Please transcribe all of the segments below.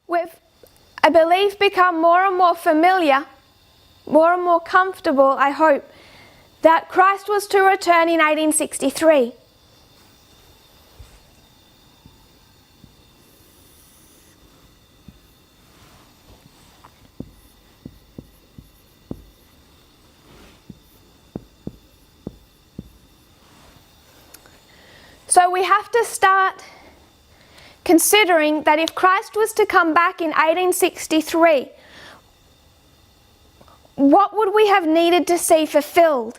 we've, I believe, become more and more familiar, more and more comfortable, I hope, that Christ was to return in 1863. So we have to start considering that if Christ was to come back in 1863, what would we have needed to see fulfilled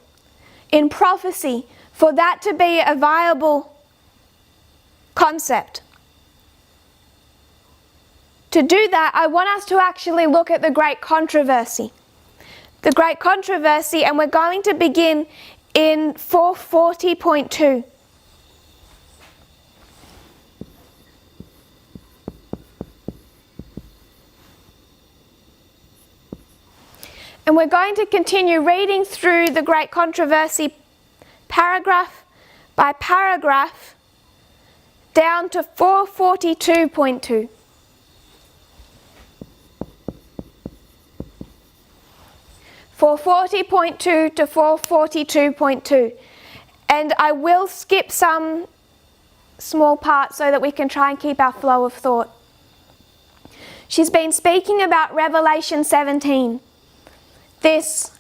in prophecy for that to be a viable concept? To do that, I want us to actually look at the Great Controversy. The Great Controversy, and we're going to begin in 440.2. And we're going to continue reading through the Great Controversy paragraph by paragraph down to 442.2. For 440.2 to 442.2. And I will skip some small parts so that we can try and keep our flow of thought. She's been speaking about Revelation 17. This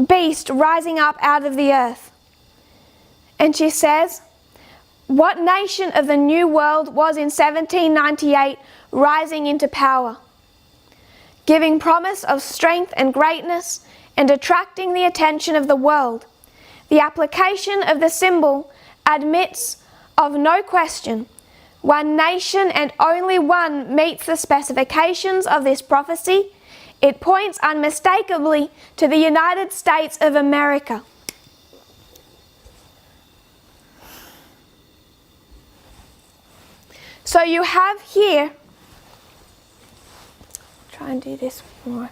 beast rising up out of the earth. And she says, what nation of the New World was in 1798 rising into power, giving promise of strength and greatness and attracting the attention of the world? The application of the symbol admits of no question. One nation and only one meets the specifications of this prophecy. It points unmistakably to the United States of America. So you have here, try and do this more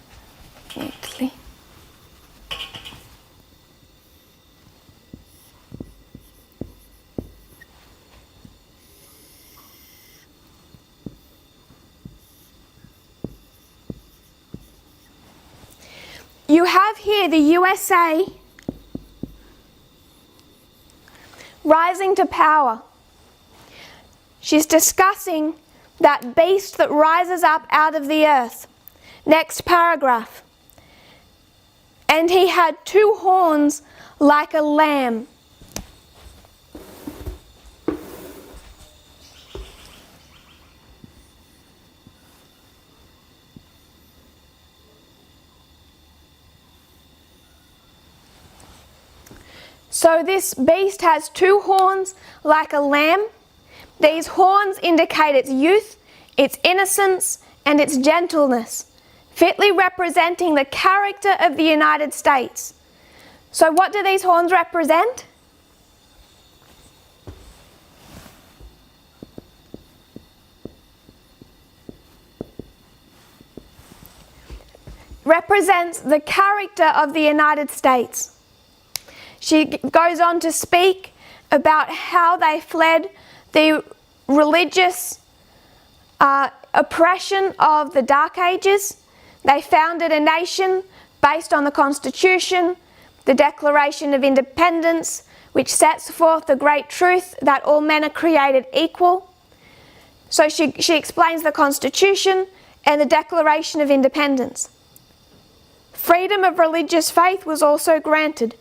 neatly. You have here the USA rising to power. She's discussing that beast that rises up out of the earth. Next paragraph. And he had two horns like a lamb. So this beast has two horns like a lamb. These horns indicate its youth, its innocence, and its gentleness, fitly representing the character of the United States. So what do these horns represent? Represents the character of the United States. She goes on to speak about how they fled the religious oppression of the Dark Ages. They founded a nation based on the Constitution, the Declaration of Independence, which sets forth the great truth that all men are created equal. So she explains the Constitution and the Declaration of Independence. Freedom of religious faith was also granted.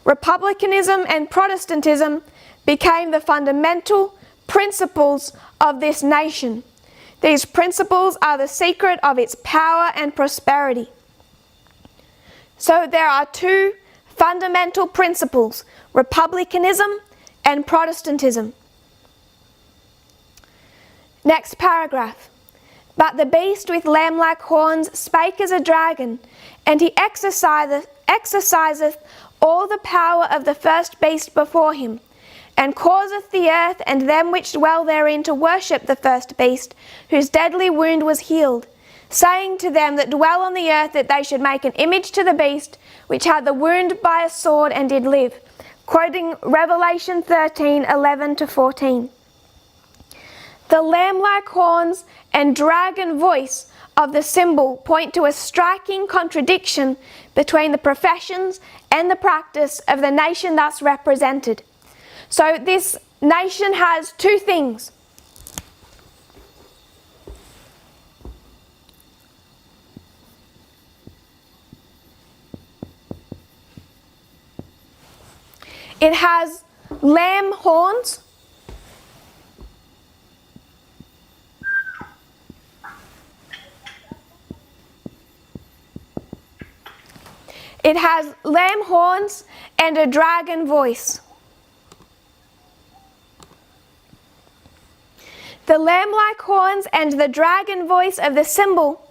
Republicanism and Protestantism became the fundamental principles of this nation. These principles are the secret of its power and prosperity. So there are two fundamental principles, republicanism and Protestantism. Next paragraph. But the beast with lamb-like horns spake as a dragon, and he exerciseth all the power of the first beast before him, and causeth the earth and them which dwell therein to worship the first beast, whose deadly wound was healed, saying to them that dwell on the earth that they should make an image to the beast, which had the wound by a sword and did live. Quoting Revelation 13:11-14. The lamb-like horns and dragon voice of the symbol point to a striking contradiction between the professions and the practice of the nation thus represented. So this nation has two things. It has lamb horns. It has lamb horns and a dragon voice. The lamb-like horns and the dragon voice of the symbol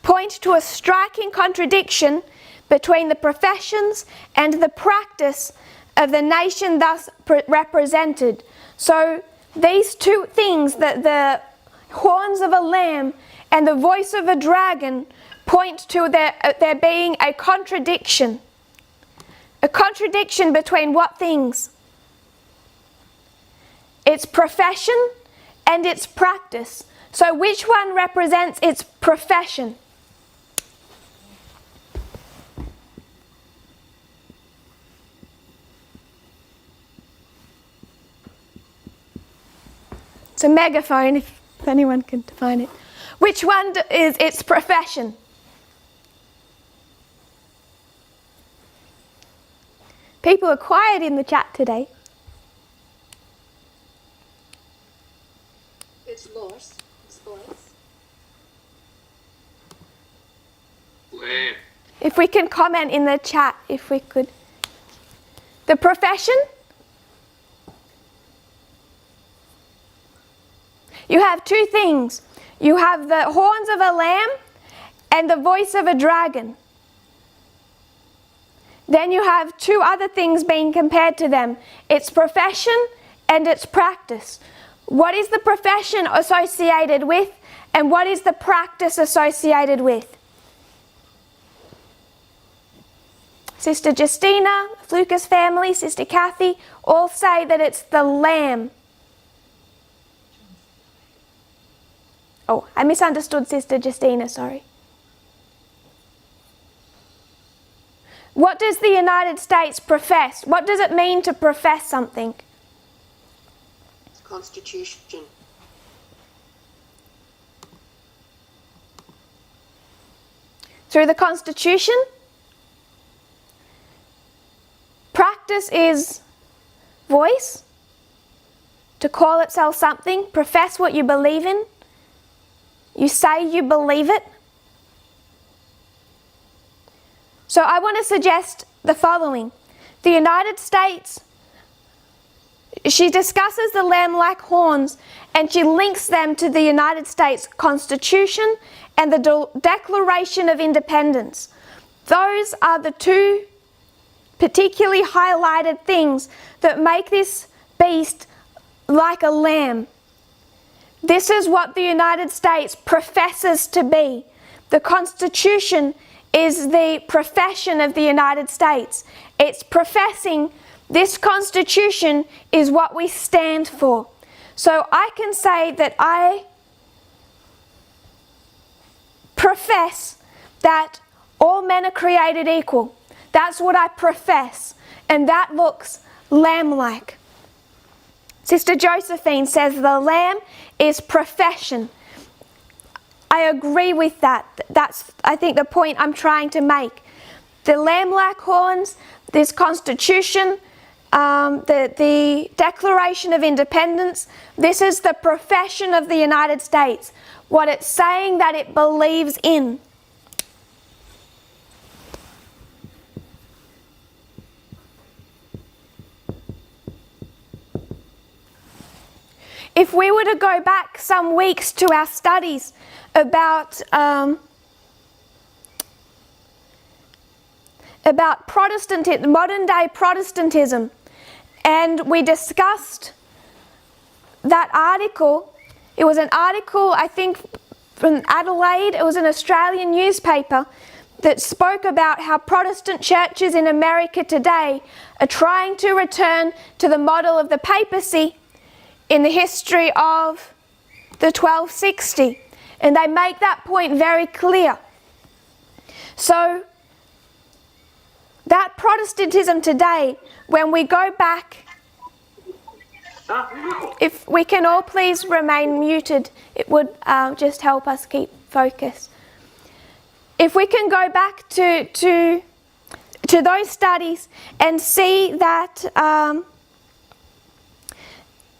point to a striking contradiction between the professions and the practice of the nation thus represented. So these two things, the horns of a lamb and the voice of a dragon, point to there being a contradiction. A contradiction between what things? Its profession and its practice. So which one represents its profession? It's a megaphone, if anyone can define it. Which one is its profession? People are quiet in the chat today. It's lost. It's voice. Lamb. If we can comment in the chat, if we could. The profession? You have two things. You have the horns of a lamb and the voice of a dragon. Then you have two other things being compared to them. Its profession and its practice. What is the profession associated with, and what is the practice associated with? Sister Justina, Lucas family, Sister Kathy, all say that it's the lamb. Oh, I misunderstood Sister Justina, sorry. What does the United States profess? What does it mean to profess something? Constitution. Through the Constitution? Practice is voice, to call itself something, profess what you believe in. You say you believe it. So I want to suggest the following. The United States, she discusses the lamb-like horns and she links them to the United States Constitution and the Declaration of Independence. Those are the two particularly highlighted things that make this beast like a lamb. This is what the United States professes to be. The Constitution is the profession of the United States. It's professing this Constitution is what we stand for. So I can say that I profess that all men are created equal. That's what I profess, and that looks lamb-like. Sister Josephine says the lamb is profession. I agree with that. That's, I think, the point I'm trying to make. The lamb-like horns, this Constitution, the Declaration of Independence, this is the profession of the United States. What it's saying that it believes in. If we were to go back some weeks to our studies about Protestantism, modern day Protestantism, and we discussed that article. It was an article, I think, from Adelaide. It was an Australian newspaper that spoke about how Protestant churches in America today are trying to return to the model of the papacy in the history of the 𝗃𝗲𝗁𝗲𝗃𝗱𝗲𝗿𝗁𝗃, and they make that point very clear. So that Protestantism today, when we go back, if we can all please remain muted, it would just help us keep focus. If we can go back to those studies and see that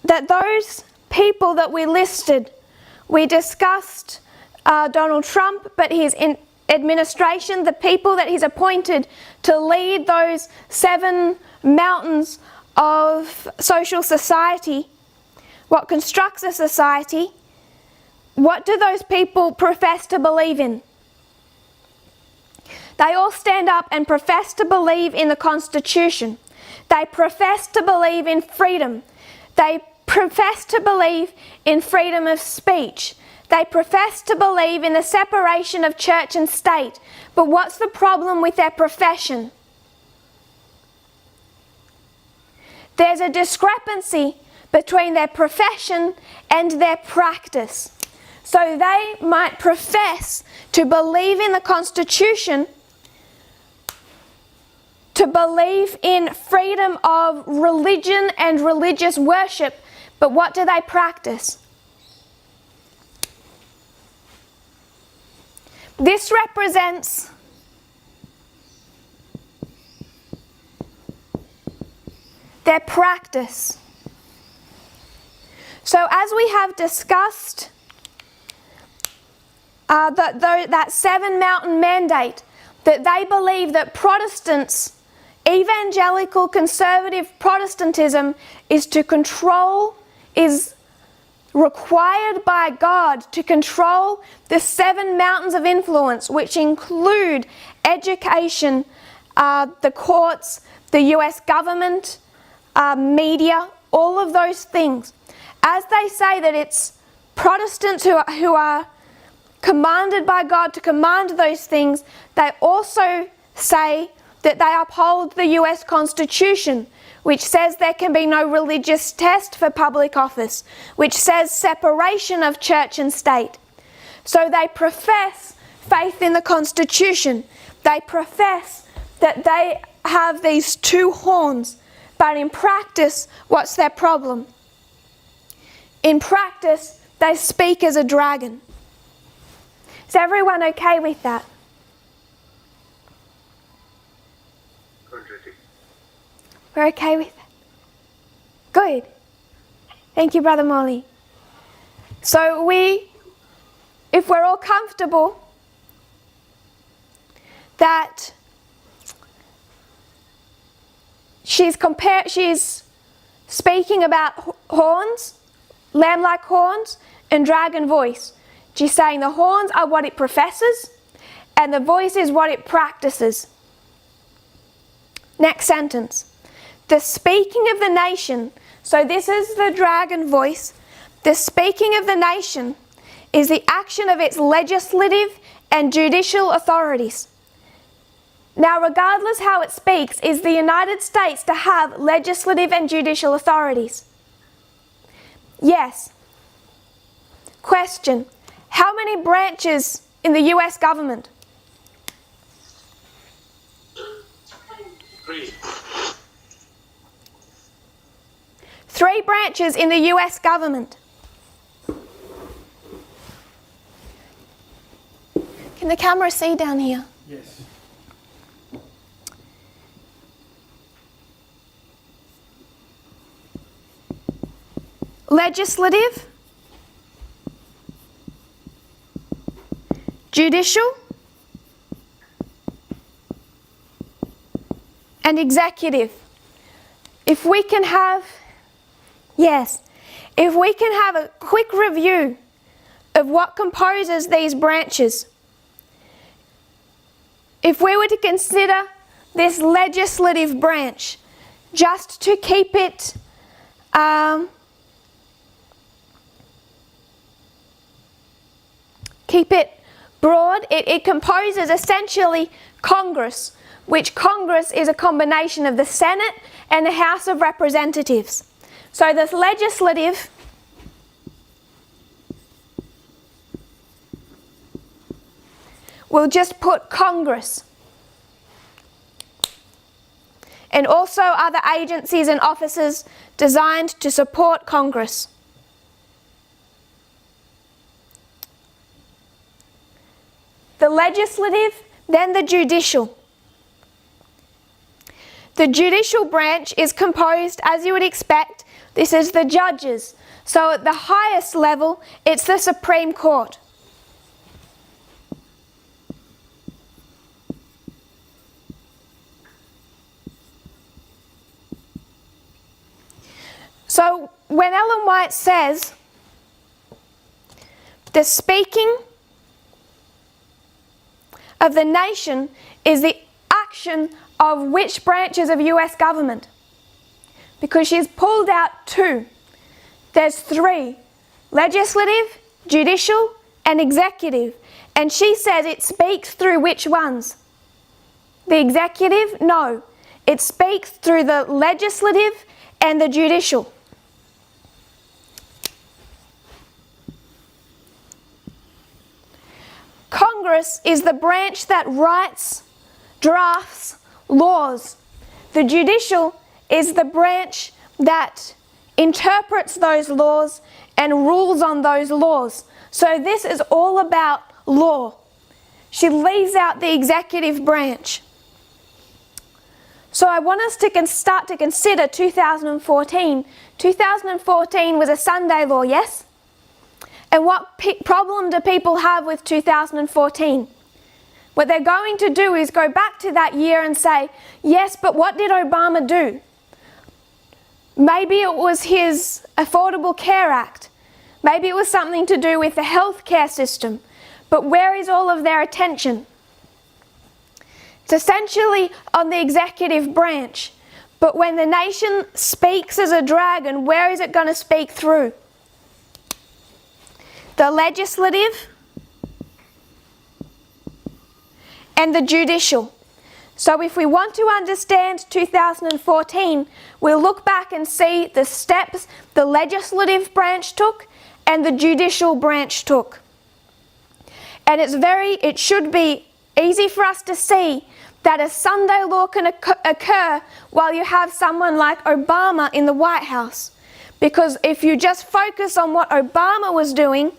that those people that we listed, we discussed Donald Trump, but his administration, the people that he's appointed to lead those 7 mountains of social society, what constructs a society, what do those people profess to believe in? They all stand up and profess to believe in the Constitution. They profess to believe in freedom. They profess to believe in freedom of speech. They profess to believe in the separation of church and state. But what's the problem with their profession? There's a discrepancy between their profession and their practice. So they might profess to believe in the Constitution, to believe in freedom of religion and religious worship, but what do they practice? This represents their practice. So as we have discussed, that 7 mountain mandate, that they believe that Protestants, evangelical conservative Protestantism, is required by God to control the 7 mountains of influence, which include education, the courts, the US government, media, all of those things. As they say that it's Protestants who are commanded by God to command those things, they also say that they uphold the US Constitution, which says there can be no religious test for public office, which says separation of church and state. So they profess faith in the Constitution. They profess that they have these 2 horns, but in practice, what's their problem? In practice, they speak as a dragon. Is everyone okay with that? We're okay with that? Good. Thank you, Brother Molly. So if we're all comfortable that she's speaking about horns, lamb-like horns, and dragon voice. She's saying the horns are what it professes, and the voice is what it practices. Next sentence. The speaking of the nation, so this is the dragon voice. The speaking of the nation is the action of its legislative and judicial authorities. Now, regardless how it speaks, is the United States to have legislative and judicial authorities? Yes. Question. How many branches in the US government? 3. 3 branches in the US government. Can the camera see down here? Yes. Legislative, judicial, and executive. If we can have a quick review of what composes these branches. If we were to consider this legislative branch, just to keep it broad, it composes essentially Congress, which Congress is a combination of the Senate and the House of Representatives. So this legislative we'll just put Congress. And also other agencies and offices designed to support Congress. The legislative, then the judicial. The judicial branch is composed, as you would expect, this is the judges. So at the highest level, it's the Supreme Court. So when Ellen White says the speaking of the nation is the action of which branches of US government? Because she's pulled out two. There's three: legislative, judicial, and executive. And she says it speaks through which ones? The executive? No. It speaks through the legislative and the judicial. Congress is the branch that writes, drafts laws. The judicial is the branch that interprets those laws and rules on those laws. So this is all about law. She leaves out the executive branch. So I want us to start to consider 2014. 2014 was a Sunday law, yes? And what problem do people have with 2014? What they're going to do is go back to that year and say, yes, but what did Obama do? Maybe it was his Affordable Care Act. Maybe it was something to do with the healthcare system. But where is all of their attention? It's essentially on the executive branch. But when the nation speaks as a dragon, where is it going to speak through? The legislative and the judicial. So if we want to understand 2014, we'll look back and see the steps the legislative branch took and the judicial branch took. And it should be easy for us to see that a Sunday law can occur while you have someone like Obama in the White House. Because if you just focus on what Obama was doing,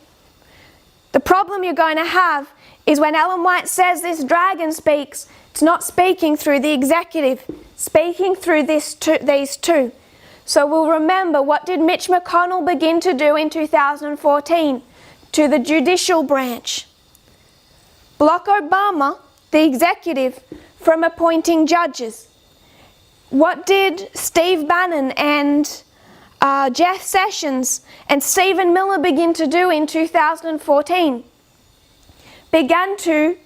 the problem you're going to have is when Ellen White says this dragon speaks, it's not speaking through the executive, speaking through these two. So we'll remember, what did Mitch McConnell begin to do in 2014 to the judicial branch? Block Obama, the executive, from appointing judges. What did Steve Bannon and Jeff Sessions and Stephen Miller begin to do in 2014? Began to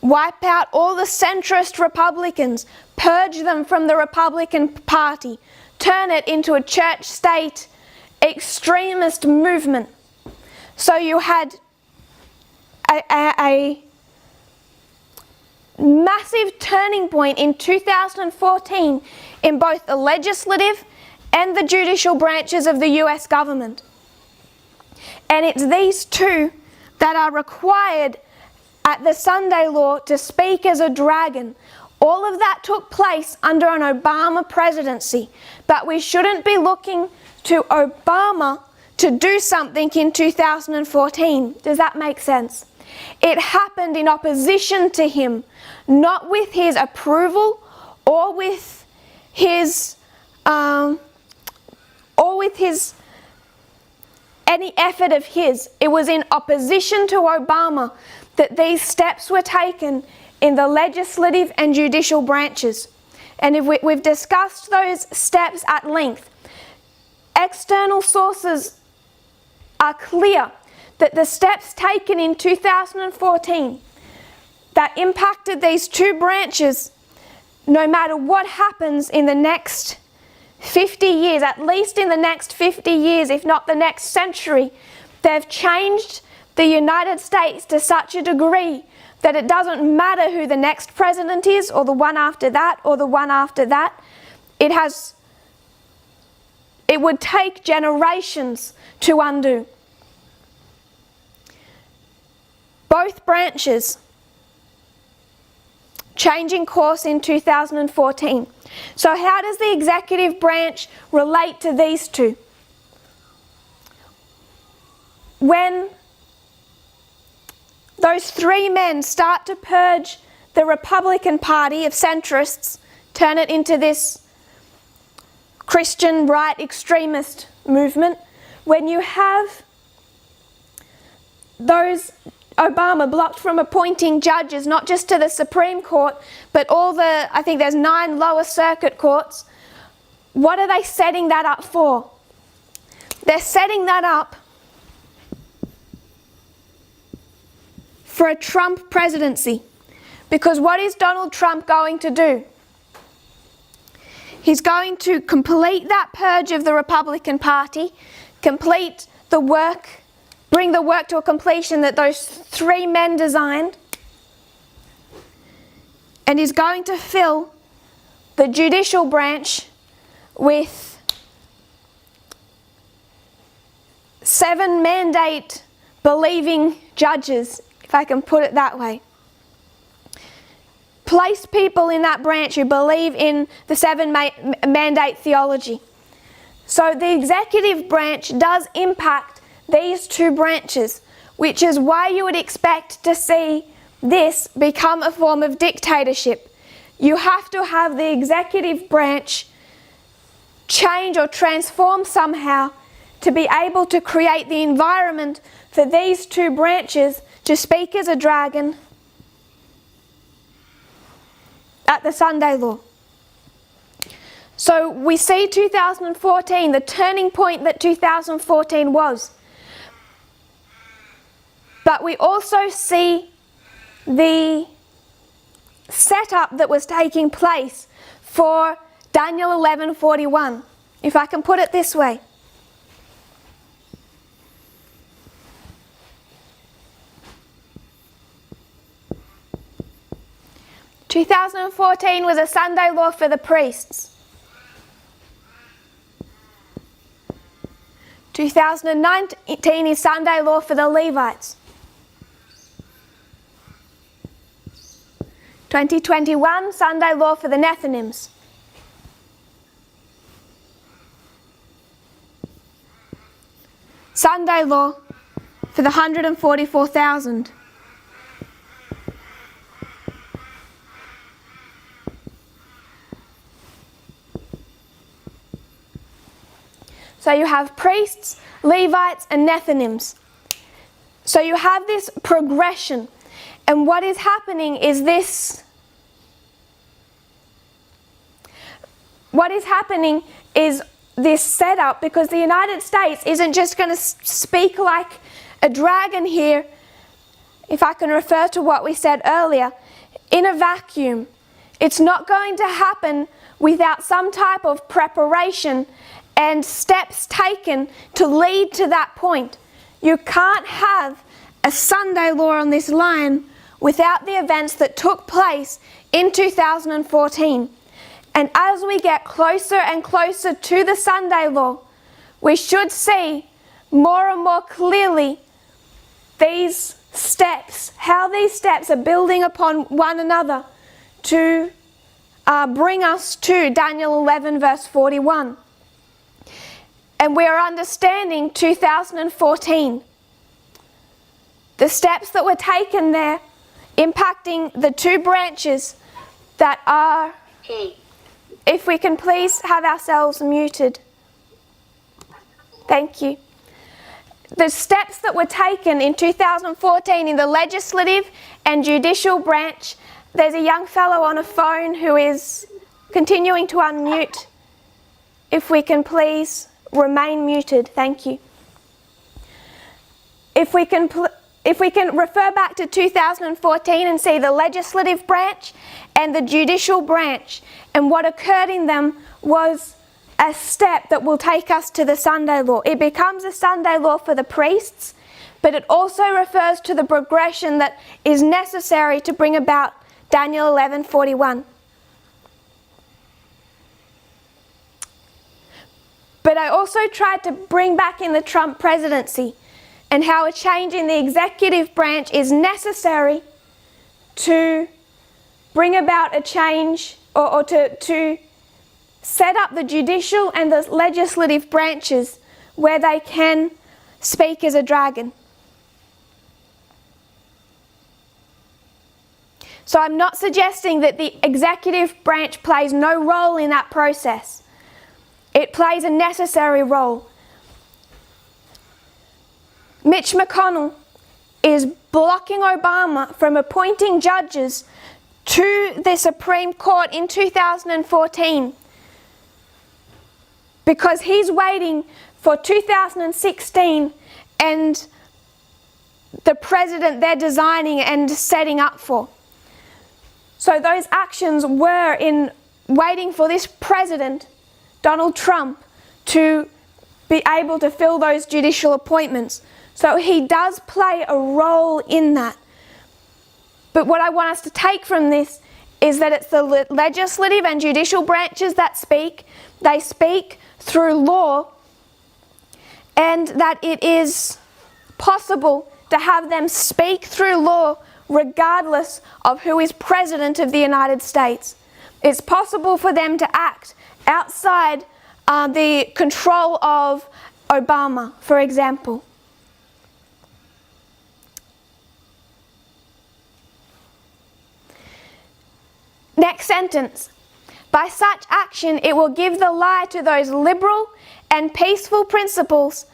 wipe out all the centrist Republicans, purge them from the Republican Party, turn it into a church-state extremist movement. So you had a massive turning point in 2014 in both the legislative and the judicial branches of the US government. And it's these two that are required at the Sunday law to speak as a dragon. All of that took place under an Obama presidency, but we shouldn't be looking to Obama to do something in 2014. Does that make sense? It happened in opposition to him, not with his approval or with his any effort of his. It was in opposition to Obama that these steps were taken in the legislative and judicial branches. And if we've discussed those steps at length. External sources are clear that the steps taken in 2014 that impacted these two branches, no matter what happens in the next 50 years, at least in the next 50 years, if not the next century, they've changed the United States to such a degree that it doesn't matter who the next president is, or the one after that, or the one after that. It would take generations to undo. Both branches changing course in 2014. So how does the executive branch relate to these two? When those three men start to purge the Republican Party of centrists, turn it into this Christian right extremist movement, when you have those Obama blocked from appointing judges, not just to the Supreme Court, but all the, I think there's 9 lower circuit courts, what are they setting that up for? They're setting that up for a Trump presidency. Because what is Donald Trump going to do? He's going to complete that purge of the Republican Party, complete the work, bring the work to a completion that those 3 men designed, and he's going to fill the judicial branch with 7 mandate believing judges, if I can put it that way. Place people in that branch who believe in the 7 mandate theology. So the executive branch does impact these 2 branches, which is why you would expect to see this become a form of dictatorship. You have to have the executive branch change or transform somehow to be able to create the environment for these 2 branches to speak as a dragon at the Sunday law. So we see 2014, the turning point that 2014 was. But we also see the setup that was taking place for Daniel 11:41, if I can put it this way. (2014) was a Sunday law for the priests. 2019 is Sunday law for the Levites. 2021, Sunday law for the Nethinims. Sunday law for the 144,000. So you have priests, Levites, and Nethinims. So you have this progression. And what is happening is this. What is happening is this setup, because the United States isn't just going to speak like a dragon here, if I can refer to what we said earlier, in a vacuum. It's not going to happen without some type of preparation and steps taken to lead to that point. You can't have a Sunday law on this line without the events that took place in 2014. And as we get closer and closer to the Sunday law, we should see more and more clearly these steps, how these steps are building upon one another to bring us to Daniel 11 verse 41. And we are understanding 2014. The steps that were taken there impacting the 2 branches that are, if we can please have ourselves muted. Thank you. The steps that were taken in 2014 in the legislative and judicial branch. There's a young fellow on a phone who is continuing to unmute. If we can please remain muted. Thank you. If we can refer back to 2014 and see the legislative branch and the judicial branch, and what occurred in them was a step that will take us to the Sunday law. It becomes a Sunday law for the priests, but it also refers to the progression that is necessary to bring about Daniel 11:41. But I also tried to bring back in the Trump presidency and how a change in the executive branch is necessary to bring about a change or to set up the judicial and the legislative branches where they can speak as a dragon. So I'm not suggesting that the executive branch plays no role in that process. It plays a necessary role. Mitch McConnell is blocking Obama from appointing judges to the Supreme Court in 2014 because he's waiting for 2016 and the president they're designing and setting up for. So those actions were in waiting for this president, Donald Trump, to be able to fill those judicial appointments. So he does play a role in that. But what I want us to take from this is that it's the legislative and judicial branches that speak. They speak through law, and that it is possible to have them speak through law regardless of who is President of the United States. It's possible for them to act outside the control of Obama, for example. Next sentence. By such action, it will give the lie to those liberal and peaceful principles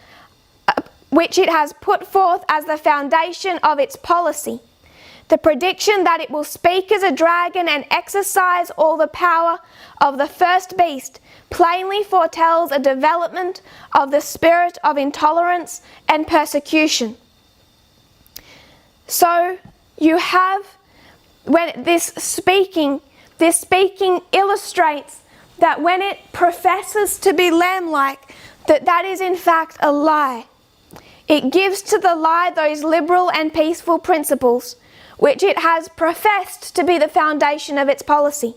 which it has put forth as the foundation of its policy. The prediction that it will speak as a dragon and exercise all the power of the first beast plainly foretells a development of the spirit of intolerance and persecution. So you have, when this speaking illustrates that when it professes to be lamb-like, that is in fact a lie. It gives to the lie those liberal and peaceful principles which it has professed to be the foundation of its policy.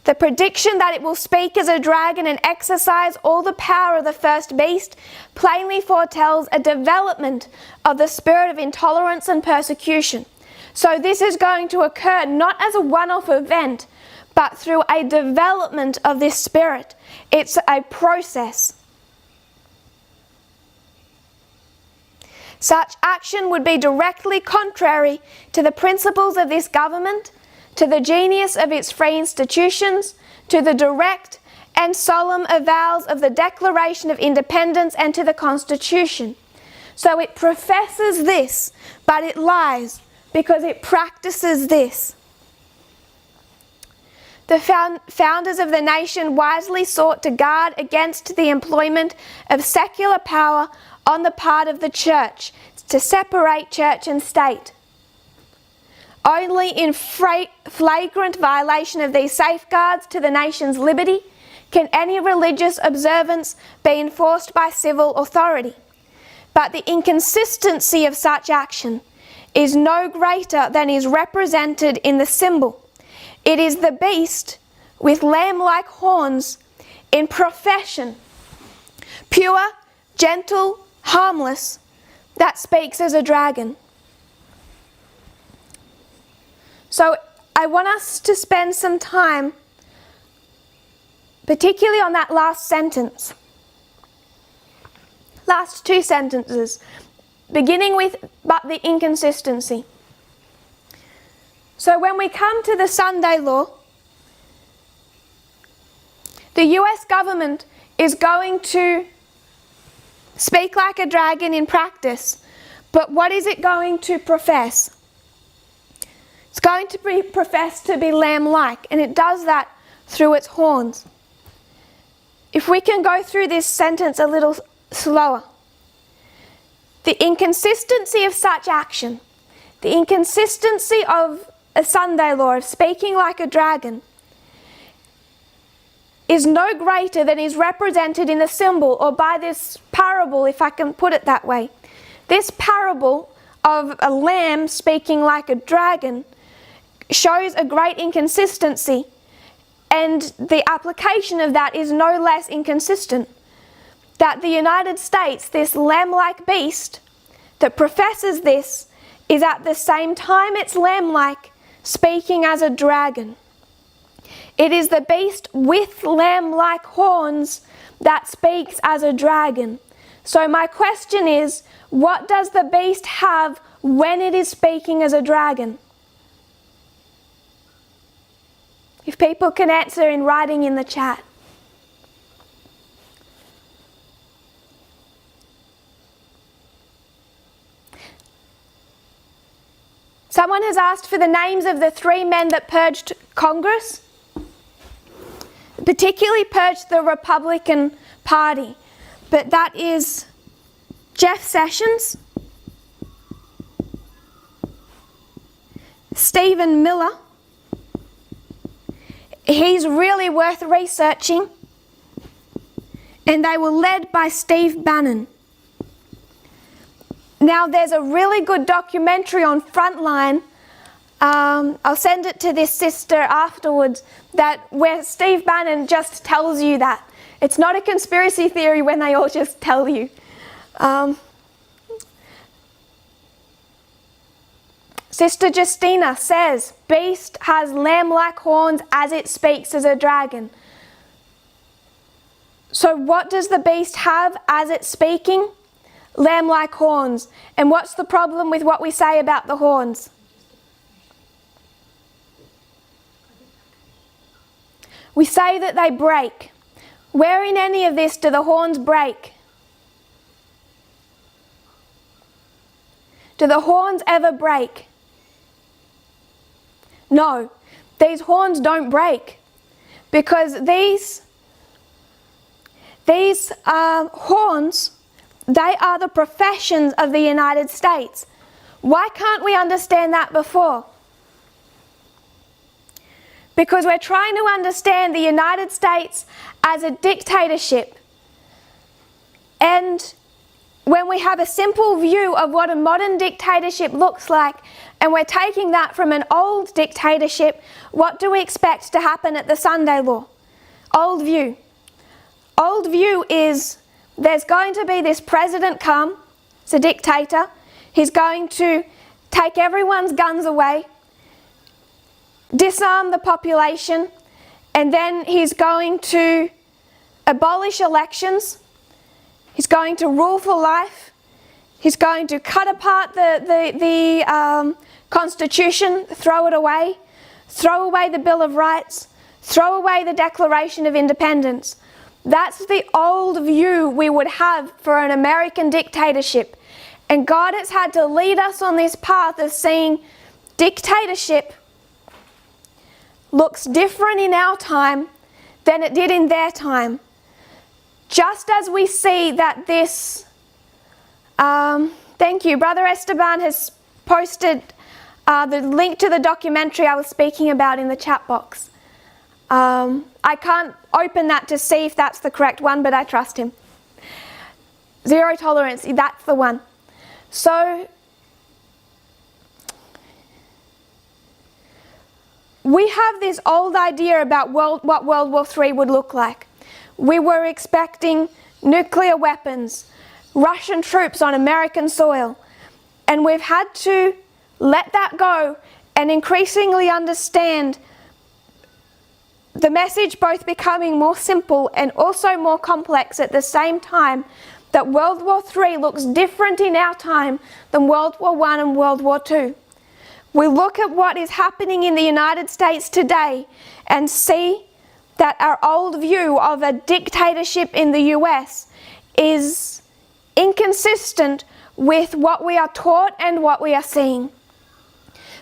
The prediction that it will speak as a dragon and exercise all the power of the first beast plainly foretells a development of the spirit of intolerance and persecution. So this is going to occur not as a one-off event, but through a development of this spirit. It's a process. Such action would be directly contrary to the principles of this government, to the genius of its free institutions, to the direct and solemn avowals of the Declaration of Independence and to the Constitution. So it professes this, but it lies because it practices this. The founders of the nation wisely sought to guard against the employment of secular power on the part of the church, to separate church and state. Only in flagrant violation of these safeguards to the nation's liberty can any religious observance be enforced by civil authority. But the inconsistency of such action is no greater than is represented in the symbol. It is the beast with lamb-like horns in profession, pure, gentle, harmless, that speaks as a dragon. So I want us to spend some time, particularly on that last sentence. Last two sentences, beginning with but the inconsistency. So when we come to the Sunday law, the US government is going to speak like a dragon in practice, but what is it going to profess? It's going to be professed to be lamb-like, and it does that through its horns. If we can go through this sentence a little slower. The inconsistency of such action, the inconsistency of a Sunday law, of speaking like a dragon, is no greater than is represented in the symbol, or by this parable, if I can put it that way. This parable of a lamb speaking like a dragon shows a great inconsistency, and the application of that is no less inconsistent. That the United States, this lamb-like beast that professes this, is at the same time it's lamb-like, speaking as a dragon. It is the beast with lamb-like horns that speaks as a dragon. So my question is, what does the beast have when it is speaking as a dragon? If people can answer in writing in the chat. Someone has asked for the names of the 3 men that purged Congress, particularly purged the Republican Party. But that is Jeff Sessions, Stephen Miller. He's really worth researching. And they were led by Steve Bannon. Now there's a really good documentary on Frontline. I'll send it to this sister afterwards, where Steve Bannon just tells you that. It's not a conspiracy theory when they all just tell you. Sister Justina says, beast has lamb-like horns as it speaks as a dragon. So what does the beast have as it's speaking? Lamb-like horns. And what's the problem with what we say about the horns? We say that they break. Where in any of this do the horns break? Do the horns ever break? No, these horns don't break, because these horns, they are the professions of the United States. Why can't we understand that before? Because we're trying to understand the United States as a dictatorship. And when we have a simple view of what a modern dictatorship looks like, and we're taking that from an old dictatorship, what do we expect to happen at the Sunday law? Old view. Old view is there's going to be this president come, it's a dictator, he's going to take everyone's guns away, disarm the population, and then he's going to abolish elections, he's going to rule for life, he's going to cut apart the Constitution, throw it away, throw away the Bill of Rights, throw away the Declaration of Independence. That's the old view we would have for an American dictatorship. And God has had to lead us on this path of seeing dictatorship looks different in our time than it did in their time. Just as we see that this, thank you, Brother Esteban has posted the link to the documentary I was speaking about in the chat box. I can't open that to see if that's the correct one, but I trust him. Zero tolerance, that's the one. So, we have this old idea about what World War III would look like. We were expecting nuclear weapons, Russian troops on American soil, and we've had to let that go and increasingly understand the message both becoming more simple and also more complex at the same time, that World War III looks different in our time than World War I and World War II. We look at what is happening in the United States today and see that our old view of a dictatorship in the US is inconsistent with what we are taught and what we are seeing.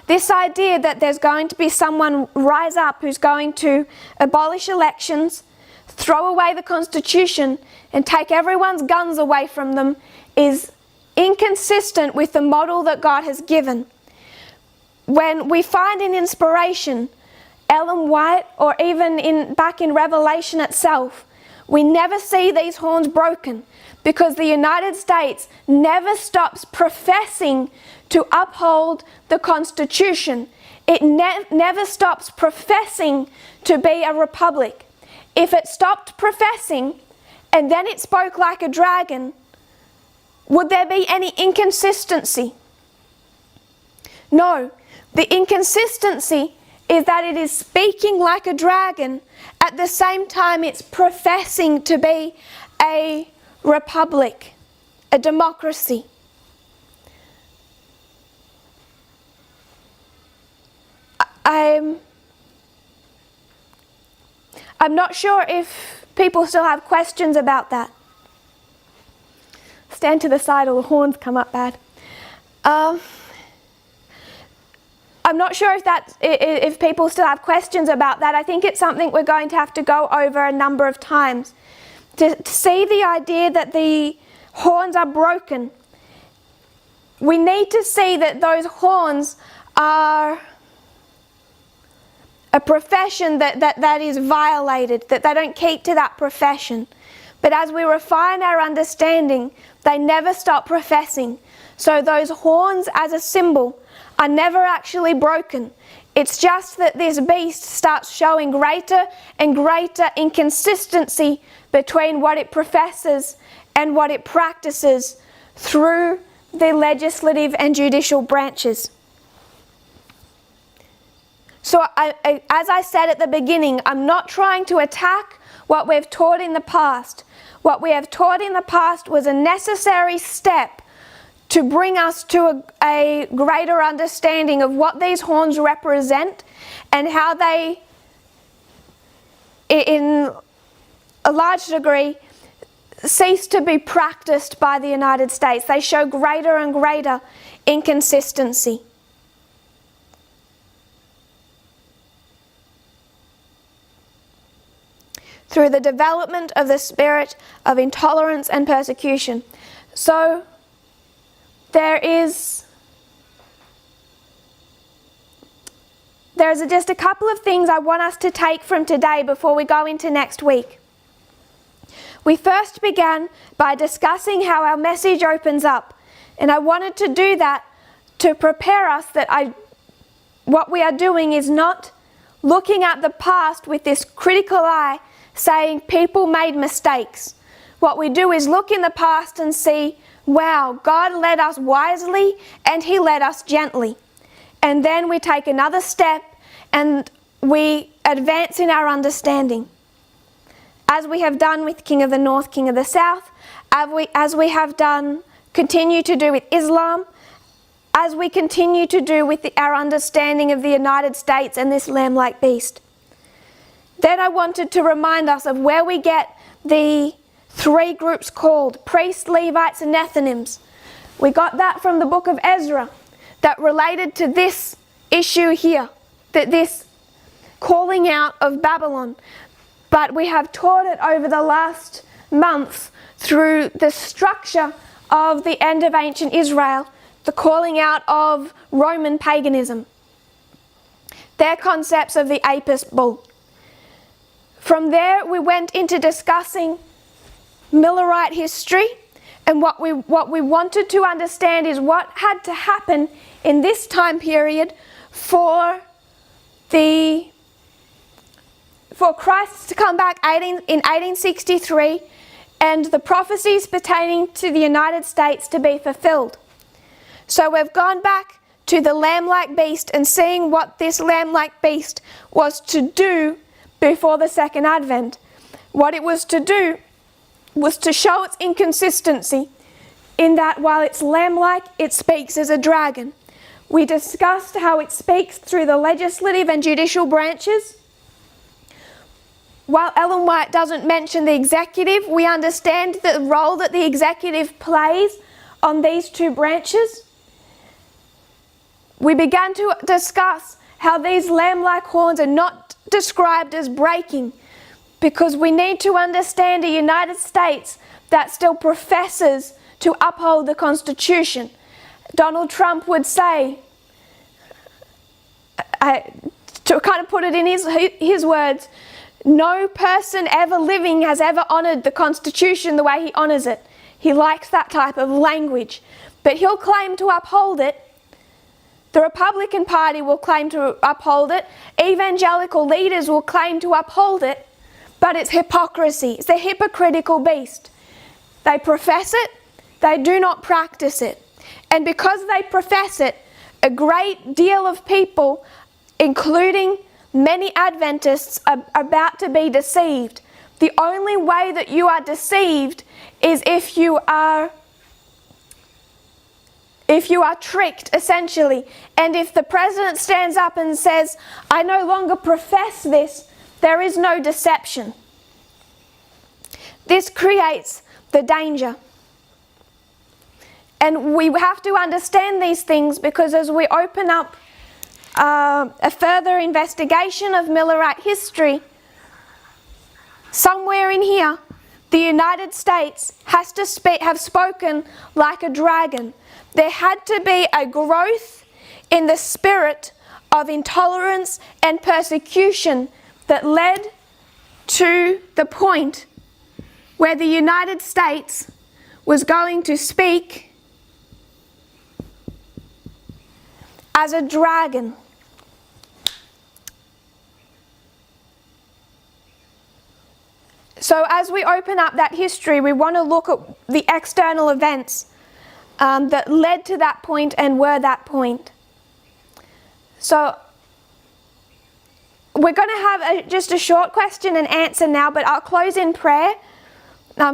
This idea that there's going to be someone rise up who's going to abolish elections, throw away the Constitution, and take everyone's guns away from them is inconsistent with the model that God has given. When we find in inspiration, Ellen White, or even back in Revelation itself, we never see these horns broken, because the United States never stops professing to uphold the Constitution. It never stops professing to be a republic. If it stopped professing and then it spoke like a dragon, would there be any inconsistency? No, the inconsistency is that it is speaking like a dragon, at the same time it's professing to be a republic, a democracy. I'm not sure if people still have questions about that. Stand to the side or the horns come up bad. I'm not sure if people still have questions about that. I think it's something we're going to have to go over a number of times. To see the idea that the horns are broken, we need to see that those horns are a profession that is violated, that they don't keep to that profession. But as we refine our understanding, they never stop professing. So those horns as a symbol are never actually broken. It's just that this beast starts showing greater and greater inconsistency between what it professes and what it practices through the legislative and judicial branches. So as I said at the beginning, I'm not trying to attack what we've taught in the past. What we have taught in the past was a necessary step to bring us to a greater understanding of what these horns represent and how they, in a large degree, cease to be practiced by the United States. They show greater and greater inconsistency. Through the development of the spirit of intolerance and persecution. So there's just a couple of things I want us to take from today before we go into next week. We first began by discussing how our message opens up, and I wanted to do that to prepare us that what we are doing is not looking at the past with this critical eye saying people made mistakes. What we do is look in the past and see, wow, God led us wisely and He led us gently. And then we take another step and we advance in our understanding. As we have done with King of the North, King of the South, as we have done, continue to do with Islam, as we continue to do with our understanding of the United States and this lamb-like beast. Then I wanted to remind us of where we get the three groups called priests, Levites, and Nethinims. We got that from the book of Ezra that related to this issue here, that this calling out of Babylon. But we have taught it over the last month through the structure of the end of ancient Israel, the calling out of Roman paganism, their concepts of the apis bull. From there we went into discussing Millerite history, and what we wanted to understand is what had to happen in this time period for Christ to come back in 1863 and the prophecies pertaining to the United States to be fulfilled. So we've gone back to the lamb-like beast and seeing what this lamb-like beast was to do before the second advent. What it was to do was to show its inconsistency in that while it's lamb-like, it speaks as a dragon. We discussed how it speaks through the legislative and judicial branches. While Ellen White doesn't mention the executive, we understand the role that the executive plays on these two branches. We began to discuss how these lamb-like horns are not described as breaking, because we need to understand a United States that still professes to uphold the Constitution. Donald Trump would say, to kind of put it in his words, no person ever living has ever honoured the Constitution the way he honours it. He likes that type of language. But he'll claim to uphold it. The Republican Party will claim to uphold it. Evangelical leaders will claim to uphold it. But it's hypocrisy. It's a hypocritical beast. They profess it. They do not practice it. And because they profess it, a great deal of people, including many Adventists, are about to be deceived. The only way that you are deceived is if you are tricked, essentially. And if the president stands up and says, I no longer profess this, there is no deception. This creates the danger. And we have to understand these things, because as we open up a further investigation of Millerite history, somewhere in here, the United States has to have spoken like a dragon. There had to be a growth in the spirit of intolerance and persecution that led to the point where the United States was going to speak as a dragon. So as we open up that history, we want to look at the external events that led to that point and were that point. So we're going to have just a short question and answer now, but I'll close in prayer.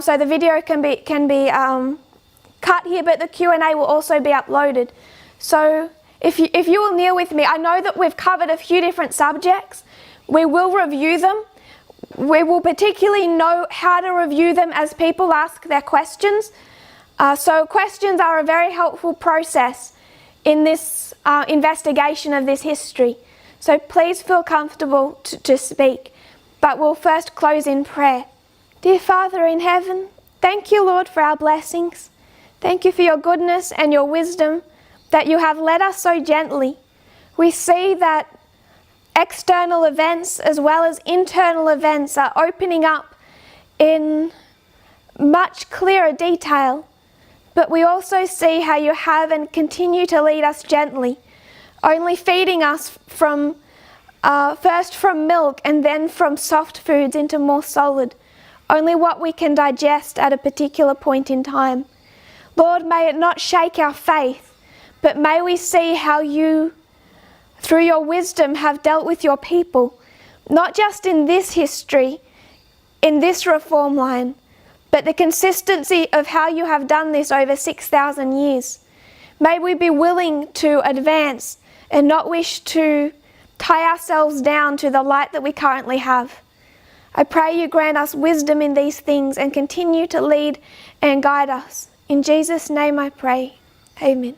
So the video can be cut here, but the Q&A will also be uploaded. So if you will kneel with me, I know that we've covered a few different subjects. We will review them. We will particularly know how to review them as people ask their questions. So questions are a very helpful process in this investigation of this history. So please feel comfortable to speak. But we'll first close in prayer. Dear Father in heaven, thank you, Lord, for our blessings. Thank you for your goodness and your wisdom, that you have led us so gently. We see that external events as well as internal events are opening up in much clearer detail. But we also see how you have and continue to lead us gently, only feeding us from first from milk and then from soft foods into more solid, only what we can digest at a particular point in time. Lord, may it not shake our faith, but may we see how you, through your wisdom, have dealt with your people, not just in this history, in this reform line, but the consistency of how you have done this over 6,000 years. May we be willing to advance and not wish to tie ourselves down to the light that we currently have. I pray you grant us wisdom in these things and continue to lead and guide us. In Jesus' name I pray. Amen.